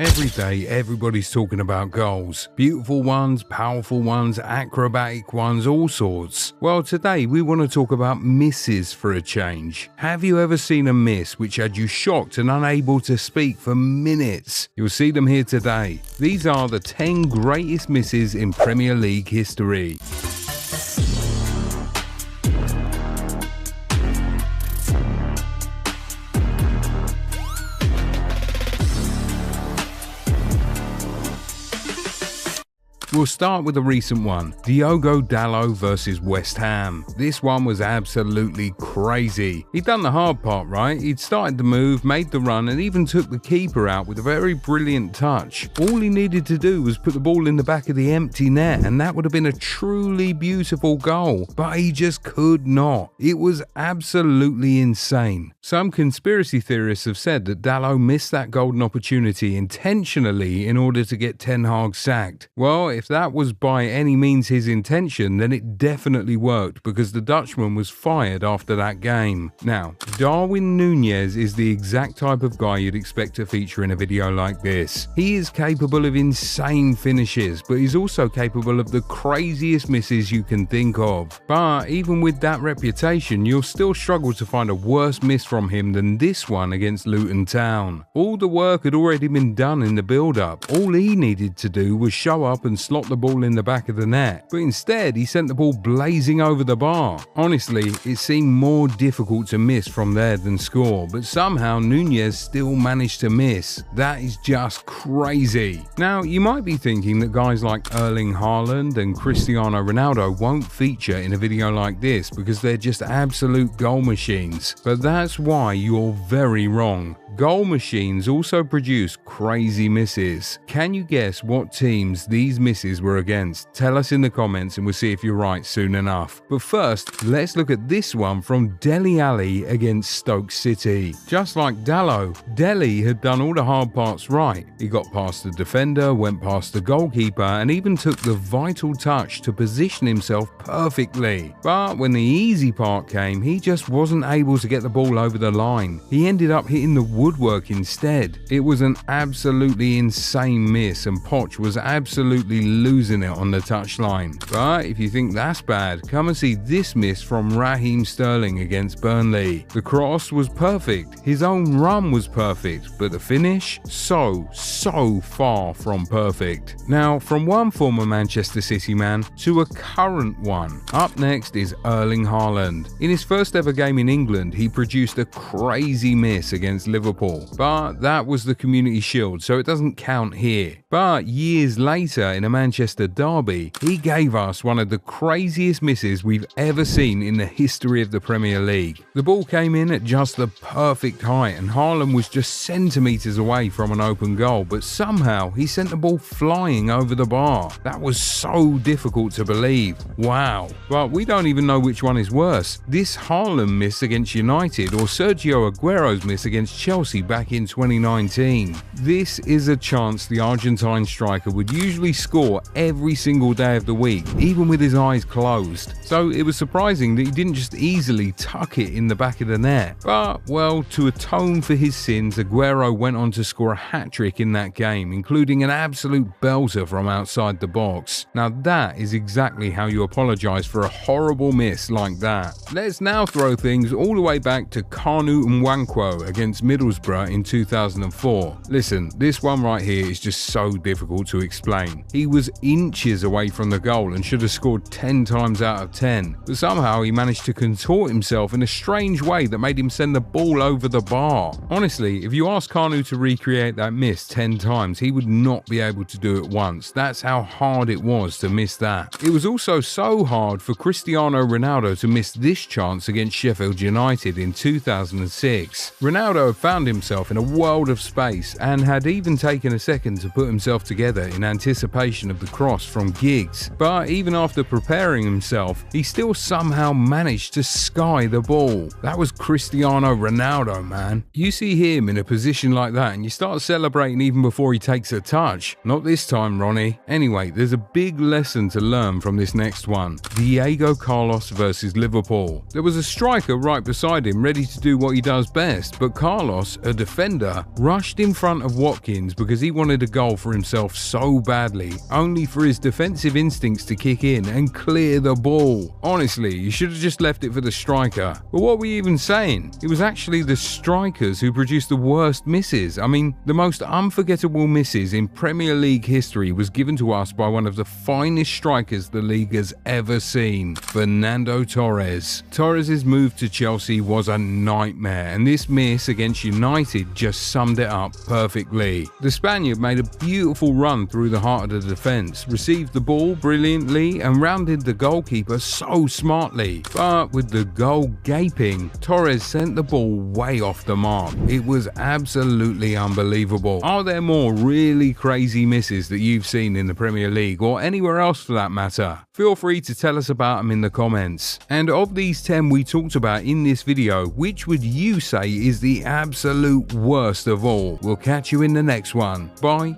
Every day, everybody's talking about goals. Beautiful ones, powerful ones, acrobatic ones, all sorts. Well, today we want to talk about misses for a change. Have you ever seen a miss which had you shocked and unable to speak for minutes? You'll see them here today. These are the 10 greatest misses in Premier League history. We'll start with a recent one, Diogo Dalot versus West Ham. This one was absolutely crazy. He'd done the hard part right, he'd started the move, made the run and even took the keeper out with a very brilliant touch. All he needed to do was put the ball in the back of the empty net and that would have been a truly beautiful goal, but he just could not. It was absolutely insane. Some conspiracy theorists have said that Dalot missed that golden opportunity intentionally in order to get Ten Hag sacked. Well, if that was by any means his intention, then it definitely worked because the Dutchman was fired after that game. Now, Darwin Núñez is the exact type of guy you'd expect to feature in a video like this. He is capable of insane finishes, but he's also capable of the craziest misses you can think of. But even with that reputation, you'll still struggle to find a worse miss from him than this one against Luton Town. All the work had already been done in the build-up. All he needed to do was show up and slot the ball in the back of the net, but instead he sent the ball blazing over the bar. Honestly, it seemed more difficult to miss from there than score, but somehow Núñez still managed to miss. That is just crazy. Now, you might be thinking that guys like Erling Haaland and Cristiano Ronaldo won't feature in a video like this because they're just absolute goal machines, but that's why you're very wrong. Goal machines also produce crazy misses. Can you guess what teams these misses were against? Tell us in the comments and we'll see if you're right soon enough. But first, let's look at this one from Dele Alli against Stoke City. Just like Dalot, Dele had done all the hard parts right. He got past the defender, went past the goalkeeper and even took the vital touch to position himself perfectly. But when the easy part came, he just wasn't able to get the ball over the line. He ended up hitting the woodwork instead. It was an absolutely insane miss and Poch was absolutely losing it on the touchline. But if you think that's bad, come and see this miss from Raheem Sterling against Burnley. The cross was perfect, his own run was perfect, but the finish? So far from perfect. Now, from one former Manchester City man to a current one. Up next is Erling Haaland. In his first ever game in England, he produced a crazy miss against Liverpool, but that was the Community Shield, so it doesn't count here. But years later, in a Manchester derby, he gave us one of the craziest misses we've ever seen in the history of the Premier League. The ball came in at just the perfect height and Haaland was just centimetres away from an open goal, but somehow he sent the ball flying over the bar. That was so difficult to believe. Wow. But we don't even know which one is worse, this Haaland miss against United or Sergio Aguero's miss against Chelsea back in 2019. This is a chance the Argentine striker would usually score every single day of the week, even with his eyes closed. So it was surprising that he didn't just easily tuck it in the back of the net. But, well, to atone for his sins, Aguero went on to score a hat-trick in that game, including an absolute belter from outside the box. Now that is exactly how you apologise for a horrible miss like that. Let's now throw things all the way back to Kanu Nwankwo against Middlesbrough in 2004. Listen, this one right here is just so difficult to explain. He was inches away from the goal and should have scored 10 times out of 10, but somehow he managed to contort himself in a strange way that made him send the ball over the bar. Honestly, if you ask Kanu to recreate that miss 10 times, he would not be able to do it once. That's how hard it was to miss that. It was also so hard for Cristiano Ronaldo to miss this chance against Sheffield United in 2006. Ronaldo had found himself in a world of space and had even taken a second to put himself together in anticipation of the cross from Giggs. But even after preparing himself, he still somehow managed to sky the ball. That was Cristiano Ronaldo, man. You see him in a position like that and you start celebrating even even before he takes a touch. Not this time, Ronnie. Anyway, there's a big lesson to learn from this next one. Diego Carlos versus Liverpool. There was a striker right beside him ready to do what he does best, but Carlos, a defender, rushed in front of Watkins because he wanted a goal for himself so badly, only for his defensive instincts to kick in and clear the ball. Honestly, you should have just left it for the striker. But what were we even saying? It was actually the strikers who produced the worst misses. I mean, the most unforgettable misses in Premier League history was given to us by one of the finest strikers the league has ever seen, Fernando Torres. Torres' move to Chelsea was a nightmare, and this miss against United just summed it up perfectly. The Spaniard made a beautiful run through the heart of the defence, received the ball brilliantly and rounded the goalkeeper so smartly. But with the goal gaping, Torres sent the ball way off the mark. It was absolutely unbelievable. Are there more really crazy misses that you've seen in the Premier League or anywhere else for that matter? Feel free to tell us about them in the comments. And of these 10 we talked about in this video, which would you say is the absolute worst of all? We'll catch you in the next one. Bye.